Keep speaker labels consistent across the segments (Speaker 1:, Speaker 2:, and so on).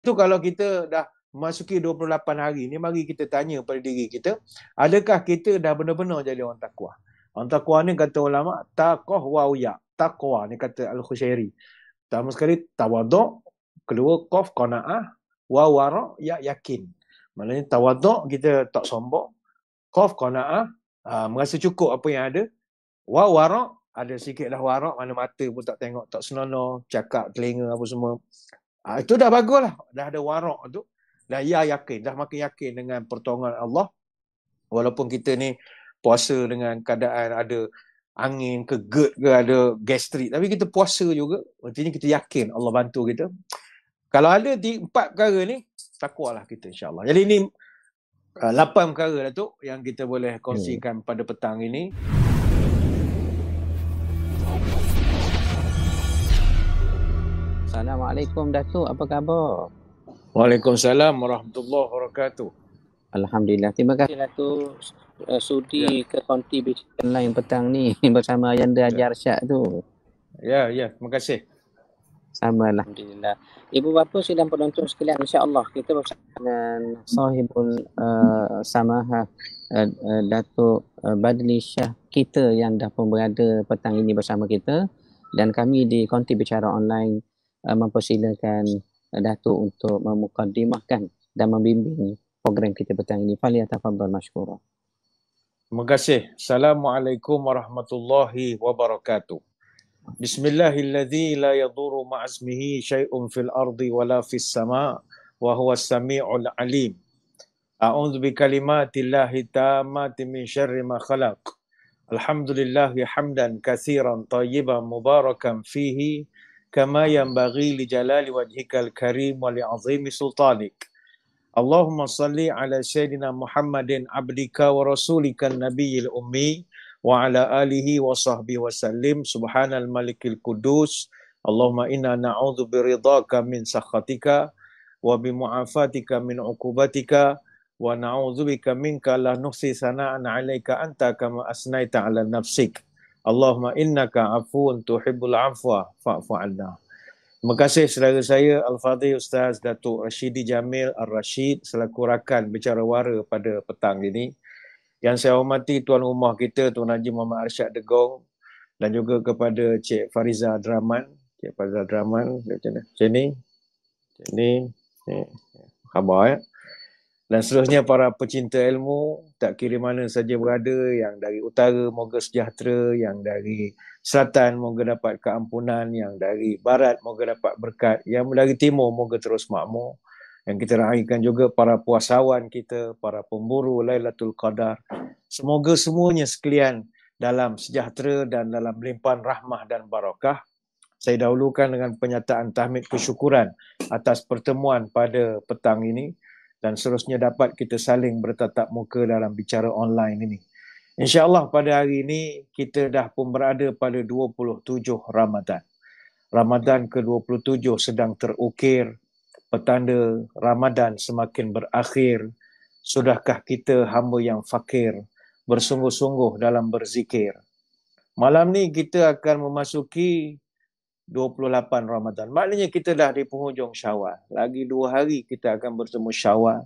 Speaker 1: Itu kalau kita dah memasuki 28 hari ni, mari kita tanya pada diri kita, adakah kita dah benar-benar jadi orang takwa? Orang takwa ni kata ulama, taqah wa uya. Taqwa ni kata Al-Khusyairi. Pertama sekali tawaduk, kedua qaf qanaah, wa wara ya yakin. Maknanya tawaduk kita tak sombong, qaf qanaah merasa cukup apa yang ada, wa wara ada sikit dah wara, mana mata pun tak tengok, tak senonoh, cakap telinga apa semua. Itu dah bagus lah, dah ada warak tu. Dah yakin, dah makin yakin dengan pertolongan Allah. Walaupun kita ni puasa dengan keadaan ada angin ke GERD ke, ada gastrik, tapi kita puasa juga, artinya kita yakin Allah bantu kita. Kalau ada 4 perkara ni, takwalah kita insyaAllah. Jadi ini 8 perkara Datuk yang kita boleh kongsikan pada petang ini.
Speaker 2: Assalamualaikum Datuk, apa khabar?
Speaker 1: Waalaikumsalam warahmatullahi wabarakatuh.
Speaker 2: Alhamdulillah. Terima kasih Datuk sudi ke konti bincang lain petang ni bersama Ayanda Haji Arsyad tu.
Speaker 1: Ya, terima kasih.
Speaker 2: Sama, Alhamdulillah. Ibu bapa sidang penonton sekalian, insya-Allah kita bersama dengan sahibul samahah Datuk Badli Shah kita yang dah pun berada petang ini bersama kita, dan kami di konti bicara online mempersilakan Datuk untuk memukadimahkan dan membimbing program kita petang ini. Falyatafaddal mashkura.
Speaker 1: Terima kasih. Assalamualaikum warahmatullahi wabarakatuh. Bismillahilladzi la yadurru ma'asmihi syai'un fil ardi wala fis sama' wa huwa as-sami'ul alim. A'udzu bi kalimatillahi tammati min syarri ma khalaq. Alhamdulillahi hamdan katsiran tayyiban mubarakan fihi kama yanbaghi li jalali wajhikal karim wa li 'azimi sultanik. Allahumma salli ala sayyidina Muhammadin abdika wa rasulika nabiyil ummi wa ala alihi wa sahbihi wa sallim. Subhanal malikil kudus. Allahumma inna na'udhu biridhaka min sakhatika wa bimu'afatika min uqubatika wa na'udhu bika minka la nuhsi sana'an 'alaika anta kama asnaita 'ala nafsik. Allahumma innaka afuwun tuhibbul afwa fa'fu 'anna. Terima kasih saudara saya Al-Fadhil Ustaz Datuk Rashidi Jamil Ar-Rashid selaku rakan bicara wara pada petang ini. Yang saya hormati tuan rumah kita Tuan Haji Muhammad Arsyad Degong, dan juga kepada Cik Fariza Adraman. Cik Fariza Adraman macam mana? Macam ni. Khabar ya. Dan seterusnya para pecinta ilmu, tak kira mana saja berada, yang dari utara moga sejahtera, yang dari selatan moga dapat keampunan, yang dari barat moga dapat berkat, yang dari timur moga terus makmur. Yang kita raikan juga para puasawan kita, para pemburu Lailatul Qadar. Semoga semuanya sekalian dalam sejahtera dan dalam limpahan rahmah dan barakah. Saya dahulukan dengan penyataan tahmid kesyukuran atas pertemuan pada petang ini, dan seterusnya dapat kita saling bertatap muka dalam bicara online ini. InsyaAllah pada hari ini kita dah pun berada pada 27 Ramadan. Ramadan ke-27 sedang terukir, petanda Ramadan semakin berakhir. Sudahkah kita hamba yang fakir bersungguh-sungguh dalam berzikir? Malam ni kita akan memasuki 28 Ramadan. Maknanya kita dah di penghujung Syawal. Lagi 2 hari kita akan bertemu Syawal.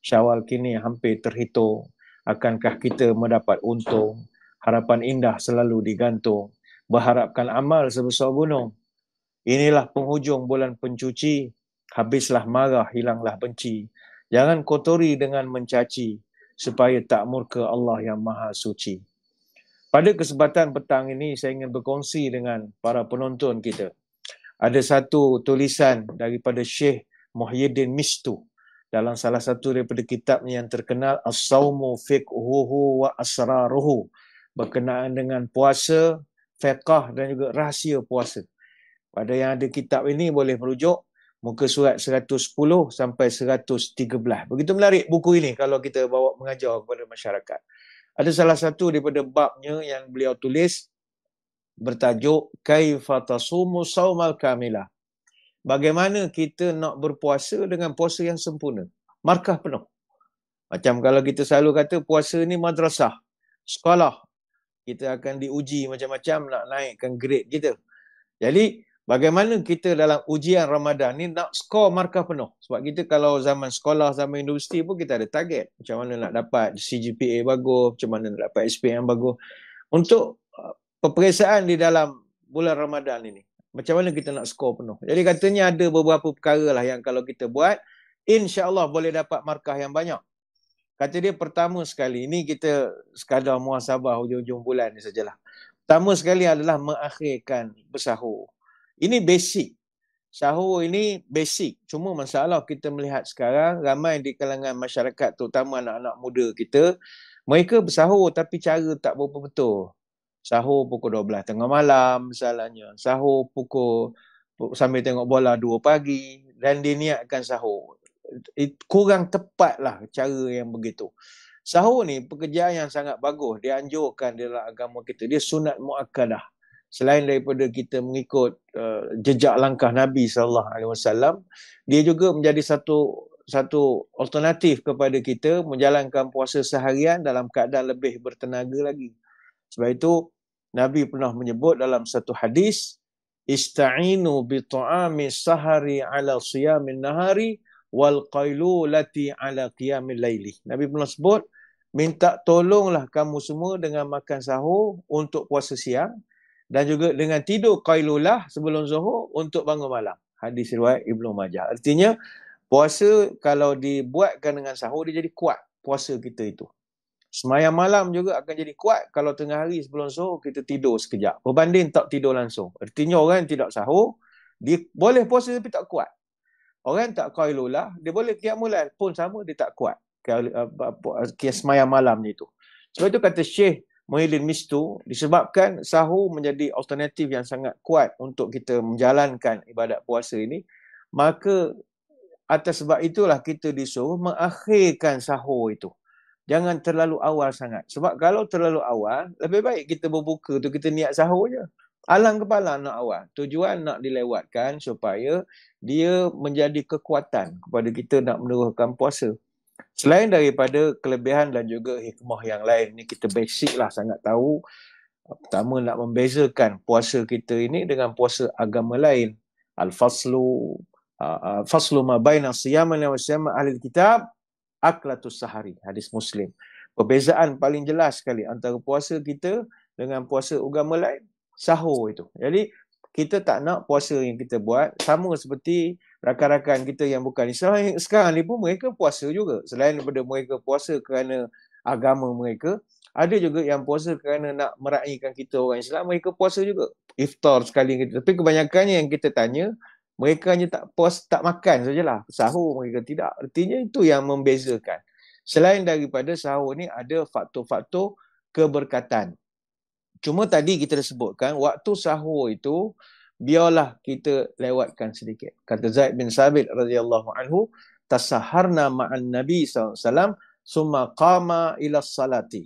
Speaker 1: Syawal kini hampir terhitung. Akankah kita mendapat untung? Harapan indah selalu digantung. Berharapkan amal sebesar gunung. Inilah penghujung bulan pencuci. Habislah marah, hilanglah benci. Jangan kotori dengan mencaci, supaya tak murka Allah yang maha suci. Pada kesempatan petang ini, saya ingin berkongsi dengan para penonton kita. Ada satu tulisan daripada Syekh Muhyiddin Mistu dalam salah satu daripada kitabnya yang terkenal, As-Sawmu Fiqhuhu wa Asraruhu, berkenaan dengan puasa, fiqh dan juga rahsia puasa. Pada yang ada kitab ini boleh merujuk muka surat 110 sampai 113. Begitu menarik buku ini kalau kita bawa mengajar kepada masyarakat. Ada salah satu daripada babnya yang beliau tulis bertajuk Kaifa tasumu saumal kamilah. Bagaimana kita nak berpuasa dengan puasa yang sempurna, markah penuh. Macam kalau kita selalu kata puasa ni madrasah, sekolah. Kita akan diuji macam-macam nak naikkan grade kita. Jadi Bagaimana kita dalam ujian Ramadan ni nak skor markah penuh. Sebab kita kalau zaman sekolah, zaman universiti pun kita ada target. Macam mana nak dapat CGPA bagus, macam mana nak dapat SPM bagus. Untuk peperiksaan di dalam bulan Ramadan ini, macam mana kita nak skor penuh. Jadi katanya ada beberapa perkara lah yang kalau kita buat, insya-Allah boleh dapat markah yang banyak. Kata dia pertama sekali, ini kita sekadar muhasabah hujung-hujung bulan ni sajalah. Pertama sekali adalah mengakhirkan bersahur. Ini basic. Sahur ini basic. Cuma masalah kita melihat sekarang, ramai di kalangan masyarakat, terutama anak-anak muda kita, mereka bersahur tapi cara tak berapa betul. Sahur pukul 12 tengah malam misalnya. Sahur sambil tengok bola 2 pagi dan diniatkan sahur. Kurang tepatlah cara yang begitu. Sahur ni pekerjaan yang sangat bagus. Dianjurkan dalam agama kita. Dia sunat muakkadah. Selain daripada kita mengikut jejak langkah Nabi SAW, dia juga menjadi satu alternatif kepada kita menjalankan puasa seharian dalam keadaan lebih bertenaga lagi. Sebab itu Nabi pernah menyebut dalam satu hadis, ista'inu bi ta'ami sahari ala siyamin nahari wal qailulati ala qiyamil laili. Nabi pernah sebut, minta tolonglah kamu semua dengan makan sahur untuk puasa siang dan juga dengan tidur qailulah sebelum zuhur untuk bangun malam. Hadis riwayat Ibnu Majah. Artinya puasa kalau dibuatkan dengan sahur dia jadi kuat puasa kita itu. Semayang malam juga akan jadi kuat kalau tengah hari sebelum zuhur kita tidur sekejap. Berbanding tak tidur langsung. Artinya orang yang tidak sahur, dia boleh puasa tapi tak kuat. Orang tak qailulah, dia boleh qiyamul lail pun sama, dia tak kuat. Semayang malam ni tu. Sebab itu kata Syekh Muhyiddin Mistu, disebabkan sahur menjadi alternatif yang sangat kuat untuk kita menjalankan ibadat puasa ini, maka atas sebab itulah kita disuruh mengakhirkan sahur itu. Jangan terlalu awal sangat. Sebab kalau terlalu awal, lebih baik kita berbuka tu, kita niat sahur je. Alang kepala nak awal. Tujuan nak dilewatkan supaya dia menjadi kekuatan kepada kita nak meneruskan puasa. Selain daripada kelebihan dan juga hikmah yang lain, ni kita basic lah sangat tahu. Pertama nak membezakan puasa kita ini dengan puasa agama lain. Al-faslu ma baina siyaman wa siyaman ahli kitab aklatus sahari. Hadis Muslim. Perbezaan paling jelas sekali antara puasa kita dengan puasa agama lain, sahur itu. Jadi kita tak nak puasa yang kita buat sama seperti rakan-rakan kita yang bukan Islam. Sekarang ni pun mereka puasa juga. Selain daripada mereka puasa kerana agama mereka, ada juga yang puasa kerana nak meraihkan kita orang Islam, mereka puasa juga. Iftar sekali kita. Tapi kebanyakannya yang kita tanya, mereka hanya tak puasa, tak makan sajalah. Sahur mereka tidak. Artinya itu yang membezakan. Selain daripada sahur ni ada faktor-faktor keberkatan. Cuma tadi kita dah sebutkan, waktu sahur itu biarlah kita lewatkan sedikit. Kata Zaid bin Sabit radhiyallahu anhu, tasaharna ma'an Nabi SAW, summa qama ila salati.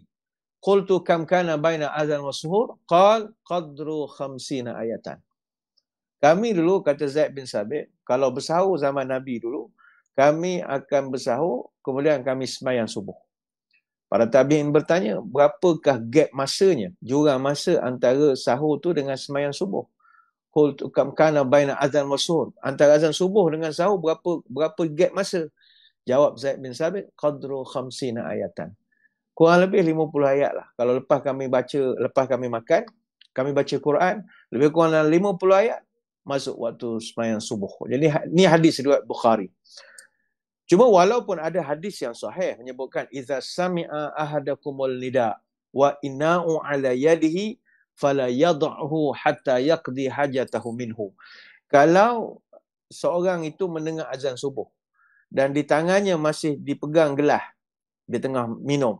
Speaker 1: Qultu kam kana baina azan wa suhur? Qal qadru 50 ayatan. Kami dulu, kata Zaid bin Sabit, kalau bersahur zaman Nabi dulu, kami akan bersahur, kemudian kami sembahyang subuh. Para tabi'in bertanya, berapakah gap masanya, jurang masa antara sahur tu dengan sembahyang subuh? Qultu kam kana baina azan wa suhur. Antara azan subuh dengan sahur berapa gap masa? Jawab Zaid bin Sabit, qadru 50 ayatan. Kurang lebih 50 ayat lah. Kalau lepas kami makan, kami baca Quran, lebih kurang dalam 50 ayat masuk waktu sembahyang subuh. Jadi ni hadis riwayat Bukhari. Cuma walaupun ada hadis yang sahih menyebutkan idza sami'a ahadakumul nida wa inna'u ala yadihi fala yad'uhu hatta yaqdi hajatahu minhu. Kalau seorang itu mendengar azan subuh dan di tangannya masih dipegang gelas, dia tengah minum,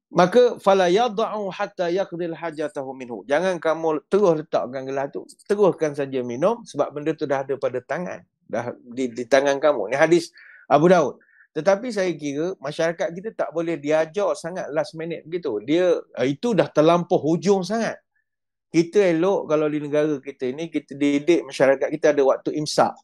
Speaker 1: maka fala yad'u hatta yaqdi hajatahu minhu. Jangan kamu terus letakkan gelas tu, teruskan saja minum sebab benda tu dah ada pada tangan, dah di tangan kamu. Ni hadis Abu Daud. Tetapi saya kira masyarakat kita tak boleh diajar sangat last minute begitu. Dia itu dah terlampau hujung sangat. Kita elok kalau di negara kita ni, kita didik masyarakat kita ada waktu imsak.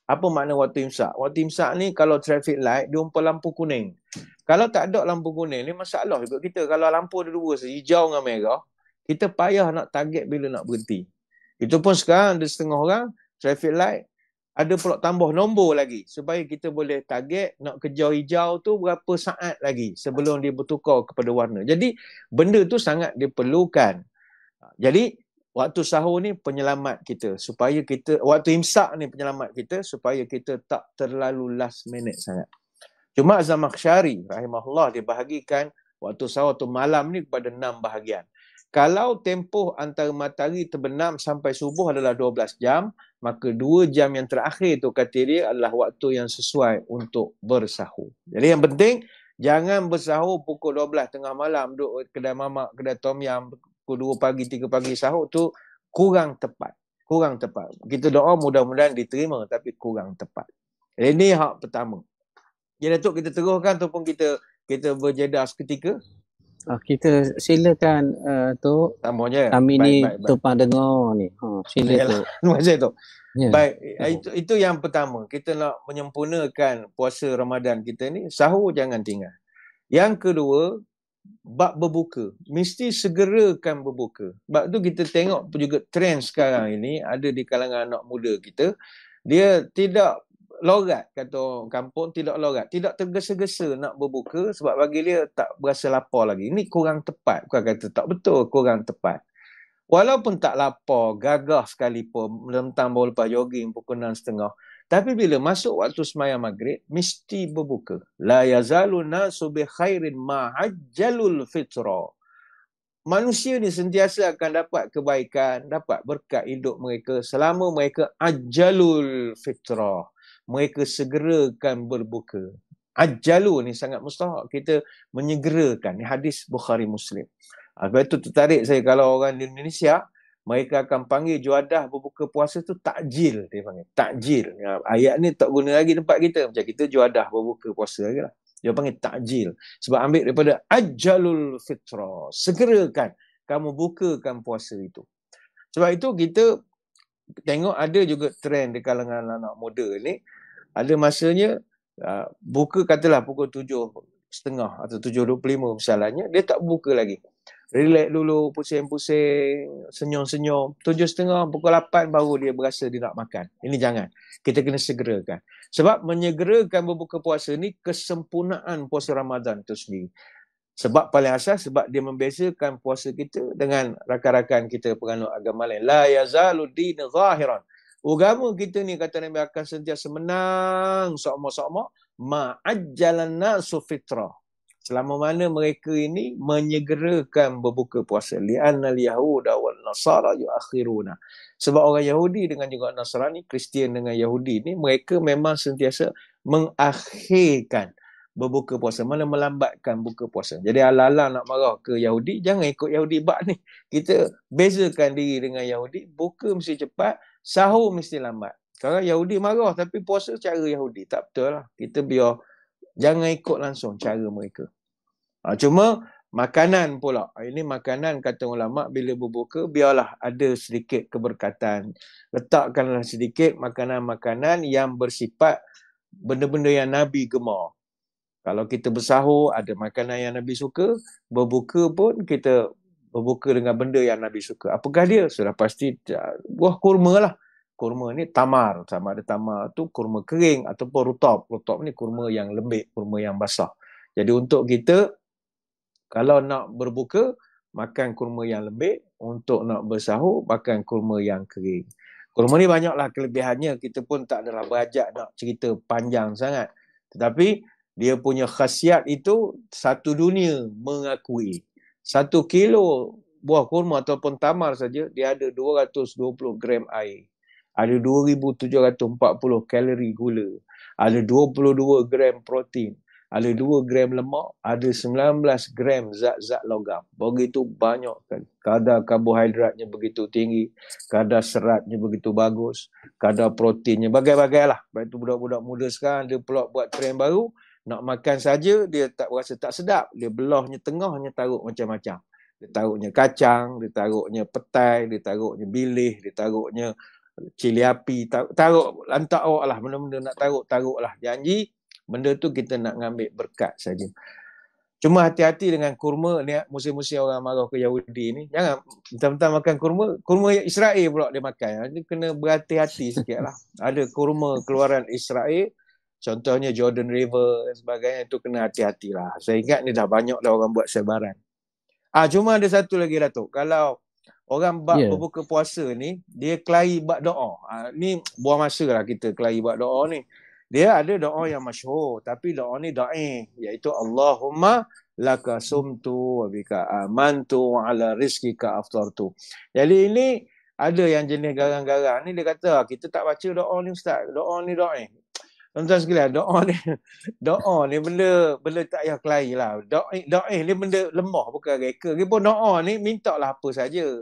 Speaker 1: Apa makna waktu imsak? Waktu imsak ni kalau traffic light, dia umpah lampu kuning. Kalau tak ada lampu kuning ni masalah juga kita. Kalau lampu ada dua, hijau dengan merah, kita payah nak target bila nak berhenti. Itu pun sekarang ada setengah orang traffic light ada pula tambah nombor lagi supaya kita boleh target nak kejar hijau tu berapa saat lagi sebelum dia bertukar kepada warna. Jadi benda tu sangat diperlukan. Jadi waktu sahur ni penyelamat kita supaya kita, waktu imsak ni penyelamat kita supaya kita tak terlalu last minute sangat. Cuma Zamakhsyari rahimahullah dia bahagikan waktu sahur atau malam ni kepada 6 bahagian. Kalau tempoh antara matahari terbenam sampai subuh adalah 12 jam, maka 2 jam yang terakhir tu kata dia adalah waktu yang sesuai untuk bersahur. Jadi yang penting, jangan bersahur pukul 12 tengah malam, duduk kedai mamak, kedai tom yam, pukul 2 pagi, 3 pagi sahur tu kurang tepat. Kurang tepat. Kita doa mudah-mudahan diterima tapi kurang tepat. Ini hak pertama. Ya Datuk, kita teruskan ataupun kita berjeda seketika?
Speaker 2: Kita silakan tu.
Speaker 1: Tambahnya.
Speaker 2: Kami ni tumpang dengar ni. Sila tu.
Speaker 1: Terima kasih tu.
Speaker 2: Ya.
Speaker 1: Baik, itu yang pertama. Kita nak menyempurnakan puasa Ramadan kita ni, sahur jangan tinggal. Yang kedua, bab berbuka. Mesti segerakan berbuka. Sebab tu kita tengok juga trend sekarang ini ada di kalangan anak muda kita. Dia tidak lorat, kata orang kampung, tidak lorat, tidak tergesa-gesa nak berbuka sebab bagi dia tak berasa lapar lagi. Ini kurang tepat. Bukan kata tak betul, kurang tepat. Walaupun tak lapar, gagah sekalipun, mentang baru lepas jogging pukul 6.30, tapi bila masuk waktu sembahyang maghrib, mesti berbuka. La yazalu nasu bi khairin ma'ajjalul fitra. Manusia ni sentiasa akan dapat kebaikan, dapat berkat hidup mereka selama mereka ajjalul fitrah. Mereka segerakan berbuka. Ajjalu ni sangat mustahak. Kita menyegerakan. Ni hadis Bukhari Muslim. Sebab itu tertarik saya kalau orang di Indonesia, mereka akan panggil juadah berbuka puasa tu takjil. Dia panggil takjil. Ayat ni tak guna lagi tempat kita. Macam kita juadah berbuka puasa lagi lah. Dia panggil takjil. Sebab ambil daripada ajjalul fitrah. Segerakan. Kamu bukakan puasa itu. Sebab itu kita tengok ada juga trend di kalangan anak muda ni. Ada masanya buka katalah pukul 7.30 atau 7.25 misalnya, dia tak buka lagi. Relax dulu, pusing-pusing, senyum-senyum. 7.30, pukul 8 baru dia berasa dia nak makan. Ini jangan. Kita kena segerakan. Sebab menyegerakan berbuka puasa ni kesempurnaan puasa Ramadan itu sendiri. Sebab paling asas, sebab dia membezakan puasa kita dengan rakan-rakan kita penganut agama lain. La yazalu din zahiran. Agama kita ni kata Nabi akan sentiasa menang sok-mok ma'ajjalan nasu fitrah. Selama mana mereka ini menyegerakan berbuka puasa. Li'anna al-yahuda wal nasara yuakhiruna. Sebab orang Yahudi dengan juga Nasrani, Kristian dengan Yahudi ni, mereka memang sentiasa mengakhirkan berbuka puasa, mana melambatkan buka puasa. Jadi ala-ala nak marah ke Yahudi, jangan ikut Yahudi bab ni. Kita bezakan diri dengan Yahudi, buka mesti cepat, sahur mesti lambat. Sekarang Yahudi marah tapi puasa cara Yahudi. Tak betul lah. Kita biar jangan ikut langsung cara mereka. Cuma makanan pula. Ini makanan kata ulama bila berbuka biarlah ada sedikit keberkatan. Letakkanlah sedikit makanan-makanan yang bersifat benda-benda yang Nabi gemar. Kalau kita bersahur, ada makanan yang Nabi suka. Berbuka pun kita berbuka dengan benda yang Nabi suka. Apakah dia? Sudah pasti buah kurma lah. Kurma ni tamar. Sama ada tamar tu kurma kering ataupun rutab. Rutab ni kurma yang lembik, kurma yang basah. Jadi untuk kita, kalau nak berbuka, makan kurma yang lembik. Untuk nak bersahur, makan kurma yang kering. Kurma ni banyaklah kelebihannya. Kita pun tak adalah berajak nak cerita panjang sangat. Tetapi dia punya khasiat itu satu dunia mengakui. 1 kilo buah kurma ataupun tamar saja, dia ada 220 gram air. Ada 2,740 kalori gula. Ada 22 gram protein. Ada 2 gram lemak. Ada 19 gram zat-zat logam. Begitu banyak kan. Kadar karbohidratnya begitu tinggi. Kadar seratnya begitu bagus. Kadar proteinnya bagai-bagai lah. Lepas itu budak-budak muda sekarang dia pula buat trend baru. Nak makan saja dia tak rasa tak sedap. Dia belahnya tengahnya taruh macam-macam. Dia taruhnya kacang, dia taruhnya petai, dia taruhnya bilih, dia taruhnya cili api, taruh lantak awak lah. Benda-benda nak taruh lah. Janji benda tu kita nak ngambil berkat saja. Cuma hati-hati dengan kurma ni, musim-musim orang marah ke Yahudi ni. Jangan mentang-mentang makan kurma, kurma Israel pula dia makan. Dia kena berhati-hati sikit lah. Ada kurma keluaran Israel, contohnya Jordan River dan sebagainya, itu kena hati-hati lah. Saya ingat ni dah banyak dah orang buat sebaran. Cuma ada satu lagi Datuk. Kalau orang berbuka puasa ni, dia kelahi buat doa. Ni buang masa lah kita kelahi buat doa ni. Dia ada doa yang masyhur, tapi doa ni dhaif, iaitu Allahumma laka sumtu wa bika amantu wa ala rizqika aftartu. Jadi ini ada yang jenis garang-garang ni, dia kata kita tak baca doa ni ustaz, doa ni dhaif. Tuan-tuan sekalian, doa ni benda tak payah kelahi lah. Doa ni benda lemah, bukan reka. Dia pun doa ni mintalah apa saja.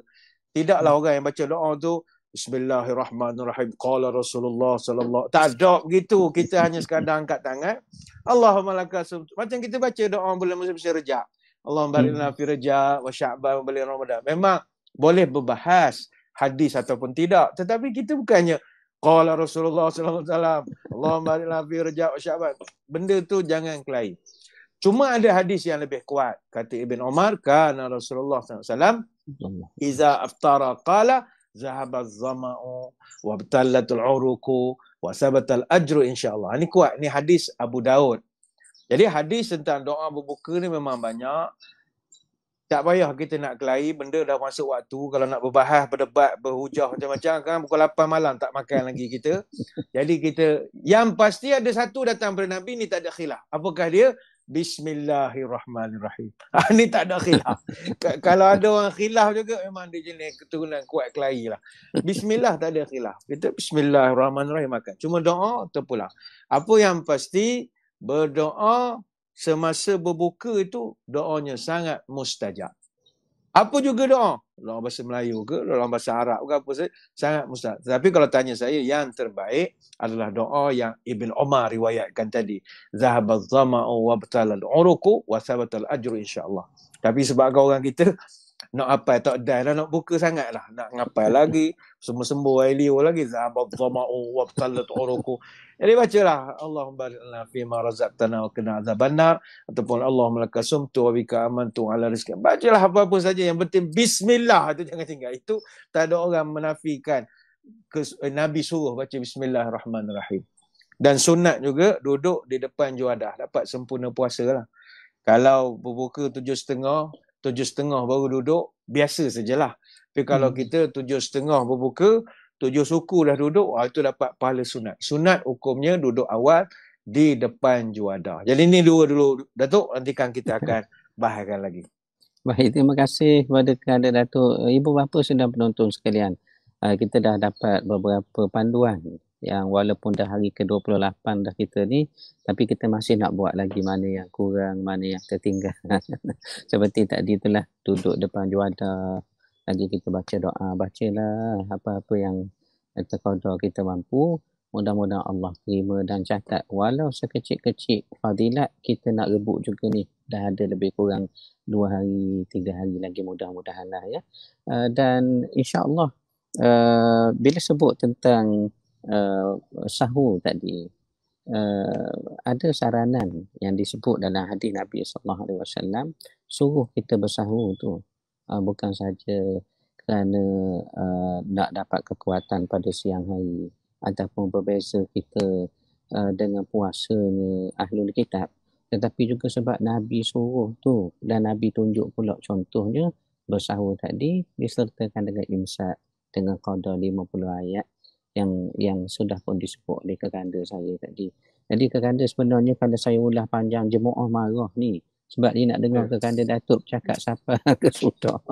Speaker 1: Tidaklah orang yang baca doa tu Bismillahirrahmanirrahim. Qala Rasulullah sallallahu. Tak ada begitu. Kita hanya sekadar angkat tangan. Allahumma laka sumtu. Macam kita baca doa bulan musim Rejab. Allahumma barik lana fi Rejab wa Sya'ban wa baligh Ramadan. Memang boleh berbahas hadis ataupun tidak. Tetapi kita bukannya Qala Rasulullah sallallahu alaihi wasallam. Allahumma barik lana fi Rejab wa Sya'ban. Benda tu jangan kelahi. Cuma ada hadis yang lebih kuat. Kata Ibn Umar, kana Rasulullah sallallahu alaihi wasallam iza aftara qala zahaba az-zama'u wa btallatul uruku wa sabatal ajru insyaallah. Ini kuat, ni hadis Abu Daud. Jadi hadis tentang doa berbuka ni memang banyak. Tak payah kita nak kelahi, benda dah masuk waktu. Kalau nak berbahas, berdebat, berhujah macam-macam kan, pukul 8 malam tak makan lagi kita. Jadi kita, yang pasti ada satu datang dari Nabi ni tak ada khilaf. Apakah dia? Bismillahirrahmanirrahim. Ni tak ada khilaf. Kalau ada orang khilaf juga, memang dia jenis keturunan kuat kelahi lah. Bismillah tak ada khilaf. Kita Bismillahirrahmanirrahim makan. Cuma doa terpulang. Apa yang pasti, berdoa semasa berbuka itu doanya sangat mustajab. Apa juga doa, dalam bahasa Melayu ke, dalam bahasa Arab ke apa saja, sangat mustajab. Tapi kalau tanya saya, yang terbaik adalah doa yang Ibn Umar riwayatkan tadi. Zahabaz zama'u wa btalal uruku wa sabatal ajru insyaAllah. Tapi sebab orang kita nak apa tak dah nak buka sangat lah, nak ngapai lagi, sembuh-sembuh ailio lagi, zahabaz zama'u wa btalat uruku. Jadi bacalah Allahumma barik lana fi ma razaqtana wa qina azabannar, ataupun Allahumma laka sumtu wa bika amantu ala rizqi. Bacalah apa-apa saja, yang penting bismillah tu jangan tinggal. Itu tak ada orang menafikan. Nabi suruh baca bismillahirrahmanirrahim. Dan sunat juga duduk di depan juadah, dapat sempurna puasa lah. Kalau berbuka 7.30, 7.30 baru duduk, biasa sajalah. Tapi kalau kita 7.30 berbuka, 7 suku dah duduk, itu dapat pahala sunat. Sunat hukumnya duduk awal di depan juadah. Jadi ini dua dulu, Datuk. Nantikan kita akan bahaskan lagi.
Speaker 2: Baik, terima kasih kepada kepada Datuk. Ibu bapa sedang penonton sekalian. Kita dah dapat beberapa panduan yang walaupun dah hari ke-28 dah kita ni, tapi kita masih nak buat lagi mana yang kurang, mana yang tertinggal. Seperti tadi itulah, duduk depan juadah, lagi kita baca doa, bacalah apa-apa yang terqadar kita mampu. Mudah-mudahan Allah terima dan catat. Walau sekecil-kecil fadilat, kita nak rebut juga ni. Dah ada lebih kurang 2 hari, 3 hari lagi, mudah-mudahan lah ya. Dan insya-Allah bila sebut tentang sahur tadi, ada saranan yang disebut dalam hadis Nabi SAW, suruh kita bersahur tu bukan saja kerana nak dapat kekuatan pada siang hari ataupun berbeza kita dengan puasanya Ahlul Kitab, tetapi juga sebab Nabi suruh tu dan Nabi tunjuk pula contohnya bersahur tadi disertakan dengan imsak dengan qadar 50 ayat yang sudah pun disebut oleh kekanda saya tadi. Jadi kekanda sebenarnya kalau saya ulah panjang, jemaah marah ni sebab dia nak dengar kekanda Datuk cakap siapa ke sudah.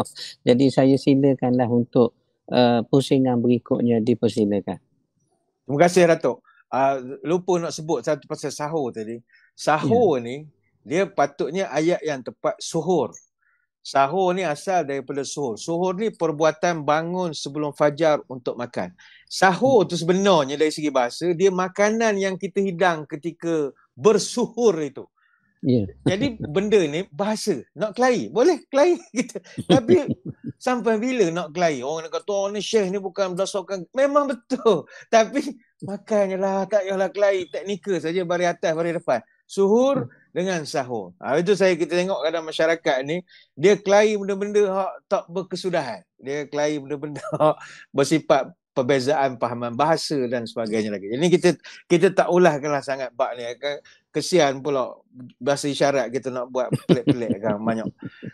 Speaker 2: Jadi saya silakanlah untuk pusingan berikutnya, dipersilakan.
Speaker 1: Terima kasih Datuk. Lupa nak sebut satu pasal sahur tadi. Sahur ni dia patutnya ayat yang tepat suhur. Sahur ni asal daripada suhur. Suhur ni perbuatan bangun sebelum fajar untuk makan. Sahur tu sebenarnya dari segi bahasa, dia makanan yang kita hidang ketika bersuhur itu. Jadi benda ni bahasa. Nak kelahi, boleh kelahi kita. Tapi sampai bila nak kelahi? Orang nak kata, oh ni syekh ni bukan berdasarkan. Memang betul. Tapi makannya lah, tak payahlah kelahi. Teknikal saja, baris atas, baris depan. Suhur, dengan sahur. Itu kita tengok kadang masyarakat ni, dia kelahi benda-benda hak tak berkesudahan. Dia kelahi benda-benda hak bersifat perbezaan pahaman bahasa dan sebagainya lagi. Jadi kita tak ulahkanlah sangat bab ni. Kesian pula bahasa isyarat kita nak buat pelik-pelik kan banyak.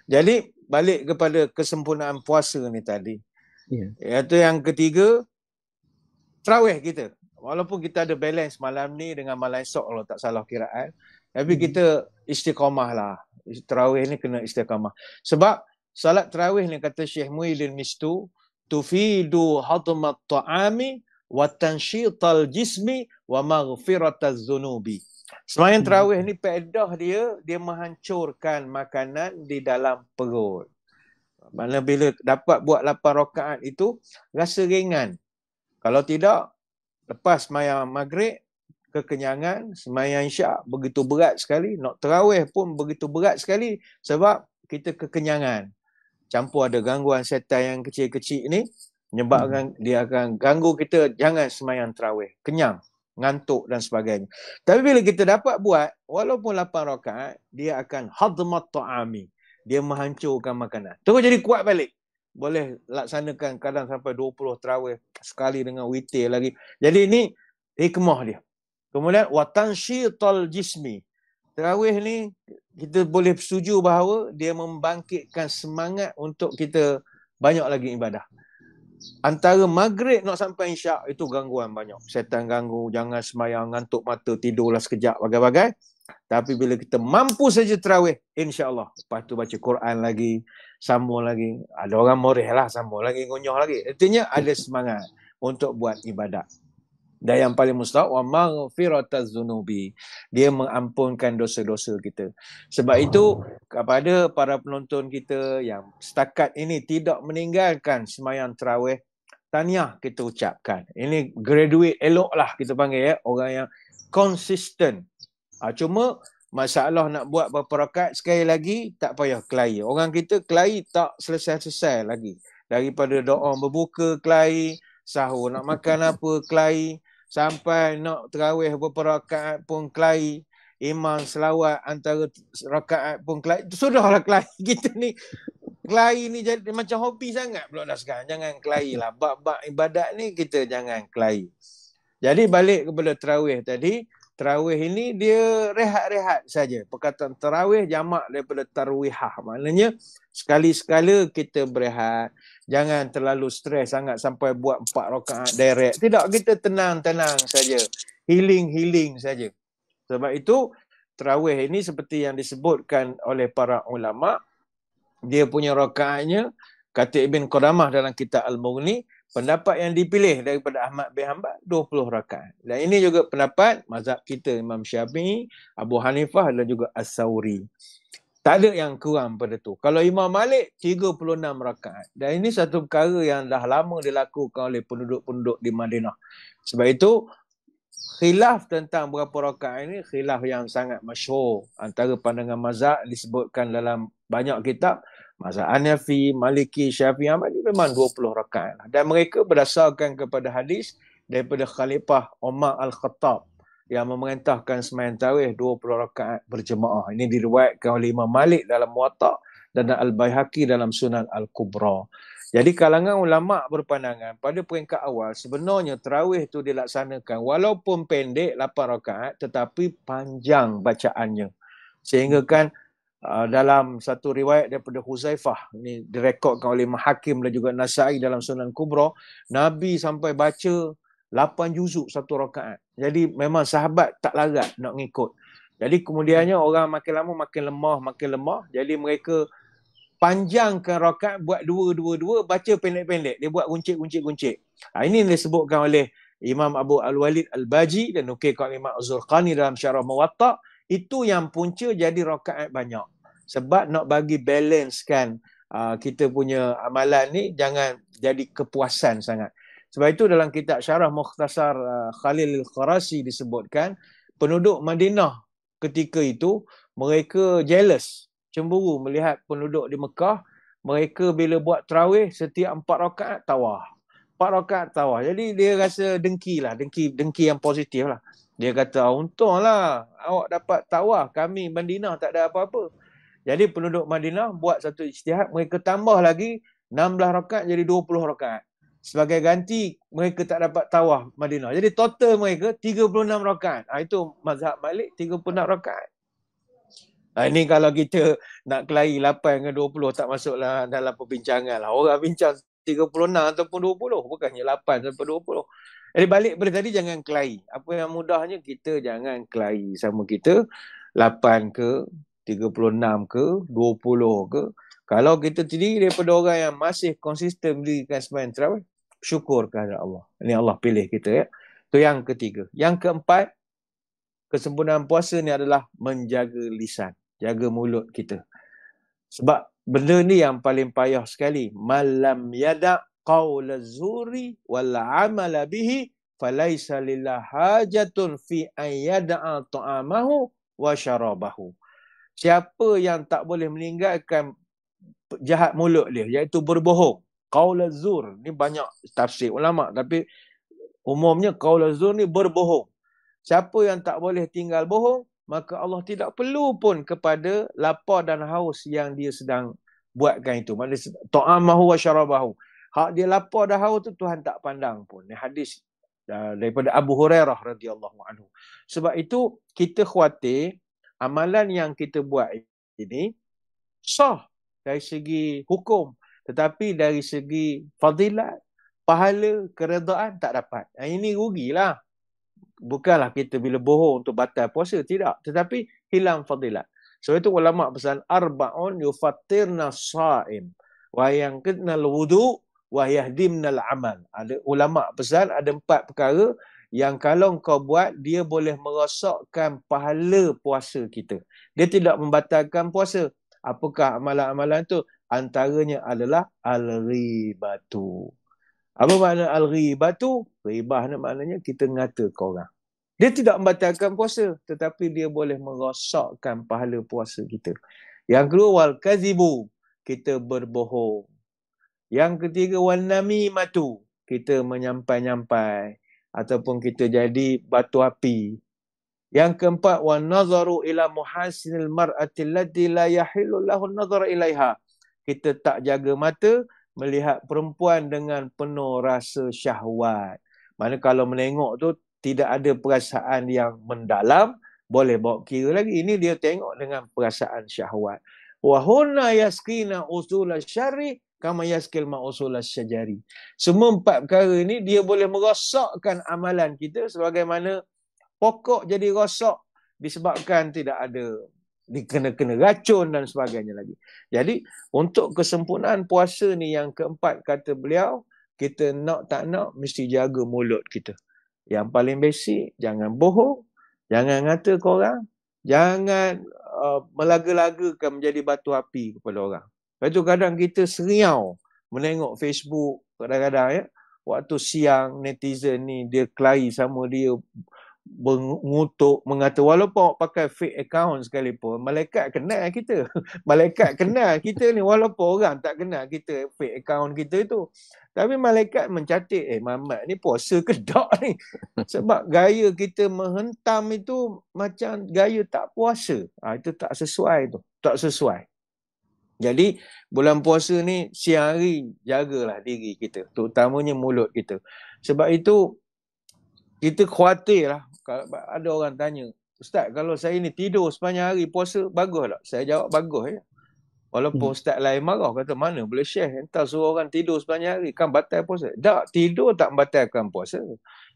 Speaker 1: Jadi balik kepada kesempurnaan puasa ni tadi. Iaitu yang ketiga, tarawih kita. Walaupun kita ada balance malam ni dengan malam esok kalau tak salah kiraan, tapi kita istiqamah lah. Tarawih ni kena istiqamah. Sebab salat tarawih ni kata Syekh Muhyiddin Mistu, tufidu hadmat ta'ami wa tansyital jismi wa maghfirataz zunubi. Sembahyang tarawih ni faedah dia menghancurkan makanan di dalam perut. Mana bila dapat buat 8 rakaat itu rasa ringan. Kalau tidak, lepas sembahyang maghrib, kekenyangan, sembahyang isyak begitu berat sekali, nak tarawih pun begitu berat sekali sebab kita kekenyangan. Campur ada gangguan setan yang kecil-kecil ni, menyebabkan dia akan ganggu kita jangan sembahyang tarawih, kenyang, ngantuk dan sebagainya. Tapi bila kita dapat buat, walaupun 8 rakaat, dia akan hadmat ta'ami. Dia menghancurkan makanan. Terus jadi kuat balik. Boleh laksanakan kadang sampai 20 tarawih sekali dengan witir lagi. Jadi ini hikmah dia. Kemudian watansyital jismi. Tarawih ni kita boleh setuju bahawa dia membangkitkan semangat untuk kita banyak lagi ibadah. Antara maghrib nak sampai isyak itu gangguan banyak. Setan ganggu, jangan sembahyang, ngantuk mata, tidurlah sekejap, bagai-bagai. Tapi bila kita mampu saja tarawih, insya-Allah. Lepas tu baca Quran lagi, sambung lagi. Ada orang moreh lah, sambung lagi, ngunyah lagi. Artinya ada semangat untuk buat ibadat. Dan yang paling mustahak, wa maghfirataz zunubi. Dia mengampunkan dosa-dosa kita. Sebab itu, kepada para penonton kita yang setakat ini tidak meninggalkan sembahyang tarawih, tahniah kita ucapkan. Ini graduate elok lah kita panggil ya. Orang yang konsisten. Cuma masalah nak buat berapa rakaat sekali lagi tak payah kelahi. Orang kita kelahi tak selesai-selesai lagi. Daripada doa berbuka kelahi, sahur nak makan apa kelahi, sampai nak tarawih berapa rakaat pun kelahi, imam selawat antara rakaat pun kelahi. Sudahlah kelahi kita ni. Kelahi ni jadi macam hobi sangat pula dah sekarang. Jangan kelahi lah. Bab-bab ibadat ni kita jangan kelahi. Jadi balik kepada tarawih tadi. Tarawih ini dia rehat-rehat saja. Perkataan tarawih jamak daripada tarwihah. Maknanya sekali-sekala kita berehat. Jangan terlalu stres sangat sampai buat 4 rakaat direct. Tidak, kita tenang-tenang saja. Healing-healing saja. Sebab itu tarawih ini seperti yang disebutkan oleh para ulama, dia punya rakaatnya, kata Ibn Qudamah dalam kitab Al-Mughni, pendapat yang dipilih daripada Ahmad bin Hanbal 20 rakaat. Dan ini juga pendapat mazhab kita Imam Syafi'i, Abu Hanifah dan juga As-Sawri. Tak ada yang kurang pada tu. Kalau Imam Malik 36 rakaat. Dan ini satu perkara yang dah lama dilakukan oleh penduduk-penduduk di Madinah. Sebab itu khilaf tentang berapa rakaat ini khilaf yang sangat masyhur. Antara pandangan mazhab disebutkan dalam banyak kitab. Mazhab Hanafi, Maliki, Syafi'i, Ahmadi memang 20 rakaat. Dan mereka berdasarkan kepada hadis daripada Khalifah Umar Al-Khattab yang memerintahkan sembahyang tarawih 20 rakaat berjemaah. Ini diriwayatkan oleh Imam Malik dalam Muwatta dan Al-Baihaqi dalam Sunan Al-Kubra. Jadi kalangan ulama' berpandangan pada peringkat awal sebenarnya tarawih itu dilaksanakan walaupun pendek 8 rakaat tetapi panjang bacaannya. Sehingga kan dalam satu riwayat daripada Huzaifah, ini direkodkan oleh Hakim dan juga Nasa'i dalam Sunan Kubra, Nabi sampai baca 8 juzuk satu rakaat. Jadi memang sahabat tak larat nak ngikut. Jadi kemudiannya orang makin lama makin lemah. Jadi mereka panjangkan rakaat, buat dua, baca pendek-pendek. Dia buat guncik. Ini disebutkan oleh Imam Abu Al-Walid Al-Baji dan nukilkan Imam Az-Zurqani dalam Syarah Muwatta. Itu yang punca jadi rakaat banyak. Sebab nak bagi balancekan kita punya amalan ni jangan jadi kepuasan sangat. Sebab itu dalam kitab Syarah Mukhtasar Khalil Al-Kharasi disebutkan penduduk Madinah ketika itu mereka jealous, cemburu melihat penduduk di Mekah. Mereka bila buat tarawih setiap 4 rakaat tawaf. 4 rakaat tawaf. Jadi dia rasa dengki lah, dengki yang positif lah. Dia kata, untunglah awak dapat tawaf, kami Madinah tak ada apa-apa. Jadi penduduk Madinah buat satu ijtihad, mereka tambah lagi 16 rakaat jadi 20 rakaat. Sebagai ganti, mereka tak dapat tawaf Madinah. Jadi total mereka 36 rakaat. Itu mazhab Malik, 36 rakaat. Ini kalau kita nak kelahi 8 ke 20 tak masuklah dalam perbincangan lah. Orang bincang 36 ataupun 20, bukannya 8 sampai 20. Jadi balik pada tadi, jangan kelahi. Apa yang mudahnya, kita jangan kelahi sama kita 8 ke, 36 ke, 20 ke. Kalau kita terdiri daripada orang yang masih konsisten mendirikan sembahyang tarawih, syukur kepada Allah. Ini Allah pilih kita, ya. Itu yang ketiga. Yang keempat, kesempurnaan puasa ni adalah menjaga lisan, jaga mulut kita. Sebab benda ni yang paling payah sekali. Malam yada' qawla zuri wal amala bihi falaisa lillah hajatun fi an yada'a ta'amahu wa syarabahu. Siapa yang tak boleh meninggalkan jahat mulut dia, iaitu berbohong. Qawla zur ni banyak tafsir ulama, tapi umumnya qawla zur ni berbohong. Siapa yang tak boleh tinggal bohong, maka Allah tidak perlu pun kepada lapar dan haus yang dia sedang buatkan itu. Maksudnya ta'amahu wa syarabahu. Hak dia lapar dan haus tu Tuhan tak pandang pun. Ini hadis daripada Abu Hurairah radhiyallahu anhu. Sebab itu kita khawatir amalan yang kita buat ini sah dari segi hukum, tetapi dari segi fadilat, pahala, keredaan tak dapat. Ini rugilah. Bukanlah kita bila bohong untuk batal puasa, tidak, tetapi hilang fadilat. Sebab itu ulama pesan arba'un yufattirna shaim wa yanqidna al-wudu wa yahdimna al-amal. Ada ulama pesan ada 4 perkara yang kalau kau buat, dia boleh merosakkan pahala puasa kita. Dia tidak membatalkan puasa. Apakah amalan-amalan tu? Antaranya adalah al-ghibatu. Apa makna al-ghibatu? Ghibah ni maknanya kita ngata ke orang. Dia tidak membatalkan puasa, tetapi dia boleh merosakkan pahala puasa kita. Yang kedua, wal-kazibu, kita berbohong. Yang ketiga, wan-namimatu, kita menyampai-nyampai ataupun kita jadi batu api. Yang keempat, wan-nazaru ila muhasinil mar'ati allati la yahillu lahu an-nazar ilaiha, kita tak jaga mata melihat perempuan dengan penuh rasa syahwat. Mana kalau menengok tu tidak ada perasaan yang mendalam, boleh bawa kira lagi. Ini dia tengok dengan perasaan syahwat. Wa hunna yaskina usul syarri kama yaskil ma usul syajari. Semua 4 perkara ini dia boleh merosakkan amalan kita sebagaimana pokok jadi rosak disebabkan tidak ada dikena-kena racun dan sebagainya lagi. Jadi untuk kesempurnaan puasa ni yang keempat kata beliau, kita nak tak nak mesti jaga mulut kita. Yang paling basic, jangan bohong, jangan ngata ke orang, jangan melaga-lagakan menjadi batu api kepada orang. Lepas tu kadang kita seriau menengok Facebook kadang-kadang, ya. Waktu siang netizen ni dia kelahi sama dia, mengutuk, mengata, walaupun awak pakai fake account sekalipun, malaikat kenal kita. Malaikat kenal kita ni, walaupun orang tak kenal kita, fake account kita itu. Tapi malaikat mencatat, Muhammad ni puasa ke tak ni? Sebab gaya kita menghentam itu macam gaya tak puasa. Itu tak sesuai tu. Tak sesuai. Jadi bulan puasa ni siang hari jagalah diri kita, terutamanya mulut kita. Sebab itu kita khawatir lah. Kalau ada orang tanya, Ustaz, kalau saya ni tidur sepanjang hari puasa, bagus tak? Saya jawab bagus, ya. Walaupun Ustaz lain marah, kata mana boleh share, entah suruh orang tidur sepanjang hari, kan batal puasa. Tak, tidur tak membatalkan puasa.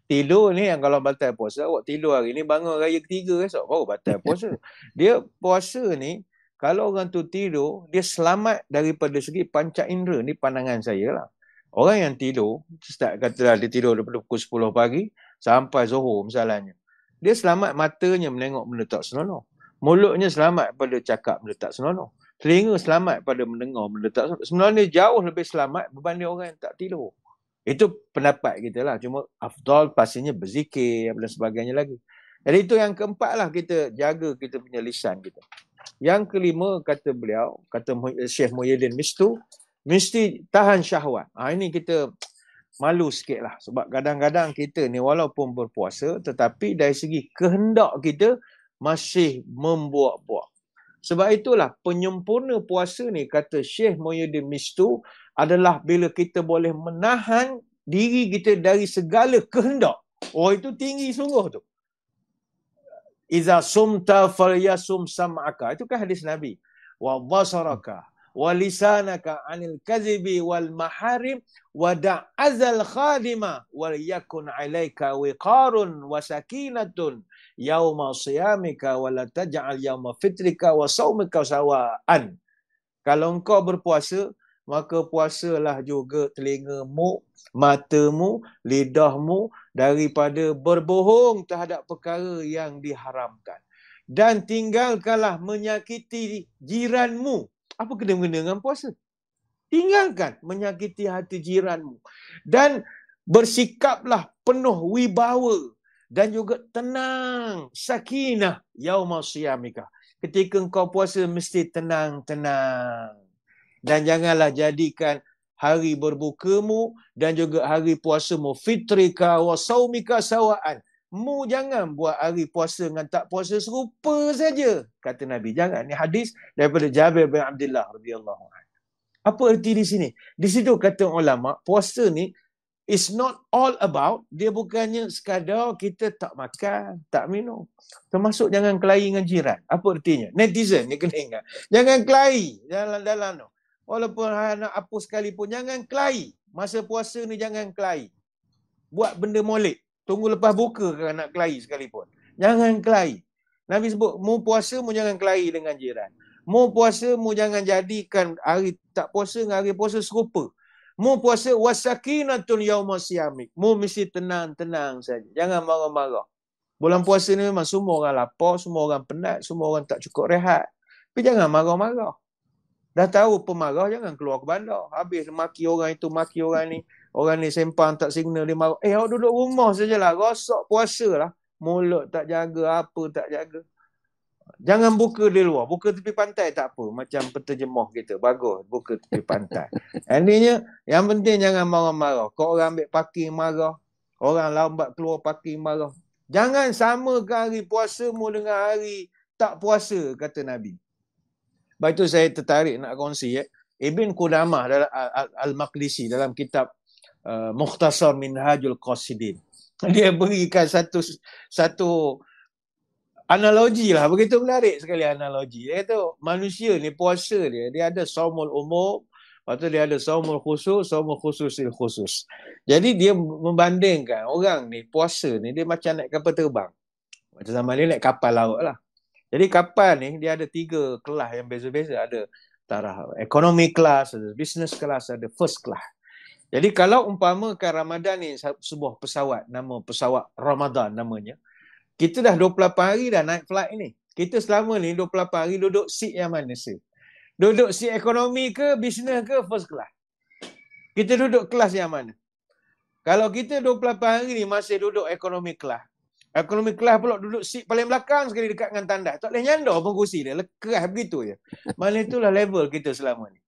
Speaker 1: Tidur ni yang kalau batal puasa, awak tidur hari ni, bangun raya ketiga esok, baru batal puasa. Dia puasa ni, kalau orang tu tidur, dia selamat daripada segi panca indera. Ni pandangan saya lah. Orang yang tidur, Ustaz kata dia tidur daripada pukul 10 pagi sampai Zuhur misalnya. Dia selamat matanya menengok benda tak senonoh. Mulutnya selamat pada cakap benda tak senonoh. Telinga selamat pada mendengar benda tak senonoh. Sebenarnya jauh lebih selamat berbanding orang yang tak tidur. Itu pendapat kita lah. Cuma afdal pastinya berzikir dan sebagainya lagi. Jadi itu yang keempat lah, kita jaga kita punya lisan kita. Yang kelima kata beliau, kata Syekh Muhyiddin Mistu, mesti tahan syahwat. Ini kita malu sikit lah. Sebab kadang-kadang kita ni walaupun berpuasa, tetapi dari segi kehendak kita masih membuat-buat. Sebab itulah penyempurna puasa ni, kata Syekh Muhyiddin Mistu, adalah bila kita boleh menahan diri kita dari segala kehendak. Oh, itu tinggi sungguh tu. Iza sumta falyasum sam'aka. Itu kan hadis Nabi. Wa basaraka wa lisanaka anil kazibi wal maharim wa da'azal khadima wal yakun alaika wiqarun wa sakinatun yauma siyamika wa la taj'al yauma fitrika wa saumika sawa'an. Kalau engkau berpuasa, maka puasalah juga telingamu, matamu, lidahmu daripada berbohong terhadap perkara yang diharamkan. Dan tinggalkanlah menyakiti jiranmu. Apa kena-mengena dengan puasa? Tinggalkan menyakiti hati jiranmu. Dan bersikaplah penuh wibawa dan juga tenang, sakinah yauma siyamika. Ketika engkau puasa mesti tenang-tenang. Dan janganlah jadikan hari berbukamu dan juga hari puasamu fitrika wa saumika sawa'an. Mu jangan buat hari puasa dengan tak puasa serupa saja, kata Nabi. Jangan. Ini hadis daripada Jabir bin Abdullah radhiyallahu anhu. Apa erti di sini? Di situ kata ulama, puasa ni is not all about, dia bukannya sekadar kita tak makan, tak minum. Termasuk jangan kelahi dengan jiran. Apa ertinya? Netizen ni kena ingat. Jangan kelahi dalam tu. Walaupun nak apa sekalipun, jangan kelahi. Masa puasa ni jangan kelahi. Buat benda molek. Tunggu lepas buka kalau nak kelahi sekalipun. Jangan kelahi. Nabi sebut, mu puasa, mu jangan kelahi dengan jiran. Mu puasa, mu jangan jadikan hari tak puasa dengan hari puasa serupa. Mu puasa, wasakinatun yauma siyamik. Mu mesti tenang-tenang saja. Jangan marah-marah. Bulan puasa ni memang semua orang lapar, semua orang penat, semua orang tak cukup rehat. Tapi jangan marah-marah. Dah tahu pemarah, jangan keluar ke bandar. Habis maki orang itu, maki orang ni. Orang ni sempang tak signal, dia marah. Awak duduk rumah sajalah. Rosak puasa lah. Mulut tak jaga, apa tak jaga. Jangan buka di luar. Buka tepi pantai tak apa. Macam penterjemah kita. Bagus. Buka tepi pantai. Intinya, yang penting jangan marah-marah. Kau orang ambil parking marah. Orang lambat keluar parking marah. Jangan samakan hari puasamu dengan hari tak puasa, kata Nabi. Sebab itu saya tertarik nak kongsi. Ibn Qudamah dalam Al-Maqdisi dalam kitab Mukhtasar Minhajul Qasidin. Dia berikan satu analogi lah. Begitu menarik sekali analogi. Dia kata manusia ni puasa dia ada saumul umum, lepas tu dia ada saumul khususil khusus. Jadi dia membandingkan orang ni puasa ni dia macam naik kapal terbang. Macam zaman ni naik kapal laut lah. Jadi kapal ni dia ada 3 kelas yang beza-beza. Ada taraf economy class, ada business class, ada first class. Jadi kalau umpamakan Ramadan ni sebuah pesawat, nama pesawat Ramadan namanya. Kita dah 28 hari dah naik flight ni. Kita selama ni 28 hari duduk seat yang mana sih? Duduk seat ekonomi ke, business ke, first class? Kita duduk kelas yang mana? Kalau kita 28 hari ni masih duduk ekonomi kelas. Ekonomi kelas pula duduk seat paling belakang sekali dekat dengan tandas. Tak boleh nyandar pun kursi dia. Keras begitu je. Mana itulah level kita selama ni.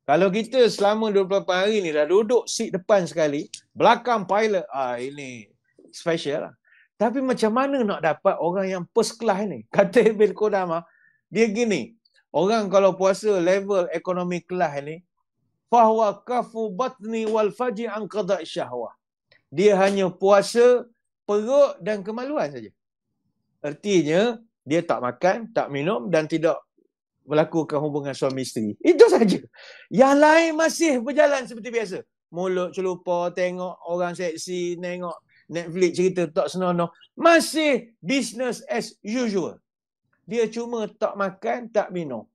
Speaker 1: Kalau kita selama 28 hari ni dah duduk seat depan sekali, belakang pilot, ini special lah. Tapi macam mana nak dapat orang yang first class ni? Kata Ibn Qudamah, dia gini, orang kalau puasa level ekonomi kelas ni, fahuwa kafu batni wal faji an qada' syahwah. Dia hanya puasa perut dan kemaluan saja. Artinya, dia tak makan, tak minum dan tidak melakukan hubungan suami isteri. Itu saja. Yang lain masih berjalan seperti biasa. Mulut celupa, tengok orang seksi, tengok Netflix cerita tak senonoh. Masih business as usual. Dia cuma tak makan, tak minum.